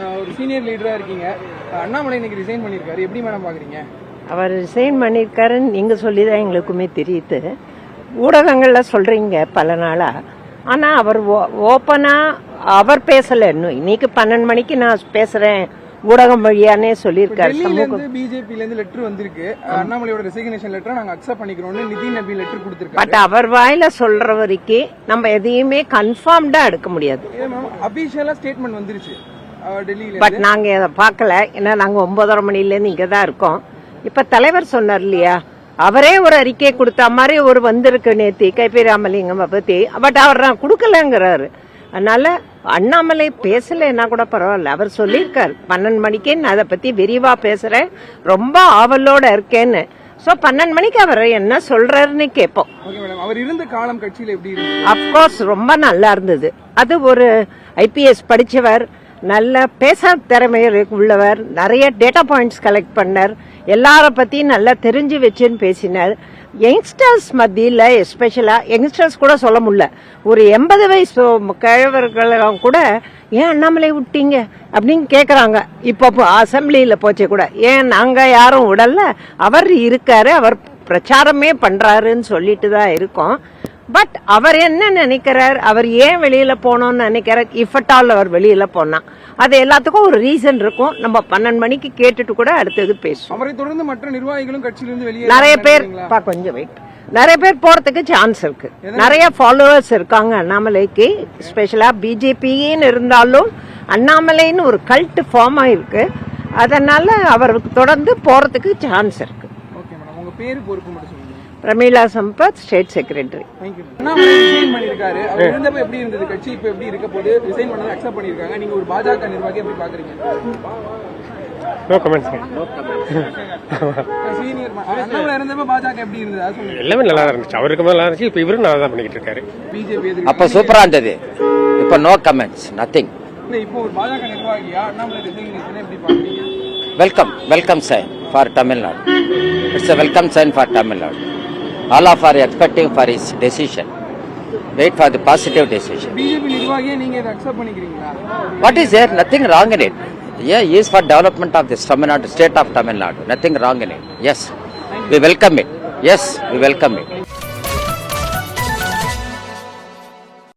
ஒரு சீனியர் லீடரா இருக்கீங்க. அண்ணாமலை இன்னைக்கு ரிசைன் பண்ணிருக்காரு. எப்படி மேடம் பாக்குறீங்க? அவர் ரிசைன் பண்ணிருக்காருன்னு நீங்க சொல்லிதான் எங்களுக்குமே தெரியுது. ஊடகங்கள்ல சொல்றீங்க பல நாளா. ஆனா அவர் ஓப்பனா அவர் பேசல. இன்னைக்கு 12 மணிக்கு நான் பேசுறேன் ஊடகம் வழியானே சொல்லியிருக்காரு. பிஜேபில இருந்து லெட்டர் வந்திருக்கு. அண்ணாமலையோட ரெசிக்னேஷன் லெட்டர் நாங்க அக்செப்ட் பண்ணிக்கிறோம்னு நிதின் நபி லெட்டர் கொடுத்திருக்காரு. பட் அவர் வாயில சொல்ற வரைக்கும் நம்ம எதையுமே கன்ஃபார்ம்டா எடுக்க முடியாது. அபிஷியலா ஸ்டேட்மெண்ட் வந்துருச்சு டெல்லியில. பட் நாங்க அதை பார்க்கல. ஏன்னா நாங்க 9:30 மணில இருந்து இங்க தான் இருக்கோம். இப்ப தலைவர் சொன்னார் இல்லையா, அவரே ஒரு அறிக்கை கொடுத்த மாதிரி ஒரு வந்திருக்கு நேத்தி கைபி ராமலிங்கம் பத்தி. பட் அவர் நான் கொடுக்கலங்கிறாரு. அதனால அண்ணாமலை பேசலன்னா கூட பரவாயில்ல. அவர் சொல்லியிருக்காரு 12 மணிக்கே நான் அதை பத்தி விரிவா பேசுறேன், ரொம்ப ஆவலோட இருக்கேன்னு. சோ 12 மணிக்கு அவர் என்ன சொல்றாருன்னு கேட்போம். அவர் இருந்த காலம் கட்சியில எப்படி இருந்தது? அப்கோர்ஸ் ரொம்ப நல்லா இருந்தது. அது ஒரு IPS படிச்சவர், நல்ல பேச திறமை உள்ளவர், நிறைய டேட்டா பாயிண்ட்ஸ் கலெக்ட் பண்ணார், எல்லார பத்தியும் நல்லா தெரிஞ்சு வச்சுன்னு பேசினார். யங்ஸ்டர்ஸ் மத்தியில் எஸ்பெஷலா யங்ஸ்டர்ஸ் கூட சொல்ல முடியல, ஒரு 80 வயசு கிழவர்களும் கூட ஏன் அண்ணாமலை விட்டீங்க அப்படின்னு கேக்குறாங்க. இப்போ அசம்பிளியில போச்சே கூட ஏன் நாங்க யாரும் விடல, அவர் இருக்காரு, அவர் பிரச்சாரமே பண்றாருன்னு சொல்லிட்டு தான் இருக்கோம். பட் அவர் என்ன நினைக்கிறார், அவர் ஏன் வெளியில போனோம்னு நினைக்கிறார், இஃப் அட் ஆல் அவர் வெளியில போனா அது எல்லாத்துக்கும் ஒரு ரீசன் இருக்கும். நம்ம 12 மணிக்கு கேட்டுட்டு கூட அடுத்தது பேசுவோம். அவரை தொடர்ந்து மற்ற நிர்வாகிகளும் கட்சியிலிருந்து வெளியே நிறைய பேர் கொஞ்சம் வெயிட், நிறைய பேர் போறதுக்கு சான்ஸ் இருக்கு. நிறைய ஃபாலோவர்ஸ் இருக்காங்க அண்ணாமலைக்கு. ஸ்பெஷலா பிஜேபின்னு இருந்தாலும் அண்ணாமலைன்னு ஒரு கல்ட் ஃபார்ம் ஆயிருக்கு. அதனால அவருக்கு தொடர்ந்து போறதுக்கு சான்ஸ் இருக்கு. உங்க பேரு பொறுப்பு மட்டும் சொல்லுங்க. Pramila Sampath, state secretary. Annamalai resign பண்ணிருக்காரு. அவர் இருந்தப்ப எப்படி இருந்தது கட்சி, இப்ப எப்படி இருக்க போது? ரிசைன் பண்ணத அக்செப்ட் பண்ணிருக்காங்க. நீங்க ஒரு பாஜக நிர்வாகி எப்படி பாக்குறீங்க? No comments. சீனியர் அண்ணாமலை இருந்தப்ப பாஜக எப்படி இருந்தது அது சொல்லுங்க. எல்லாமே நல்லா இருந்துச்சு. அவருக்கு நல்லா இருந்துச்சு. இப்ப இவரும் நல்லா தான் பண்ணிட்டு இருக்காரு. பிஜேபி அப்ப சூப்பரா இருந்தது. இப்ப நோ கமெண்ட்ஸ், நத்திங். இல்ல இப்போ ஒரு பாஜக நிர்வாகியா அண்ணாமலை ரிசைன் எப்படி பாக்குறீங்க? Welcome sign for Tamil Nadu. It's a welcome sign for Tamil Nadu. All of are expecting for his decision. Wait for the positive decision. BJP நிர்வாகியை நீங்க இத அக்செப்ட் பண்ணிக்கிறீங்களா? What is there? Nothing wrong in it. Yeah, he is for development of this Tamil Nadu, state of Tamil Nadu. Nothing wrong in it. Yes, we welcome it. Yes, we welcome it.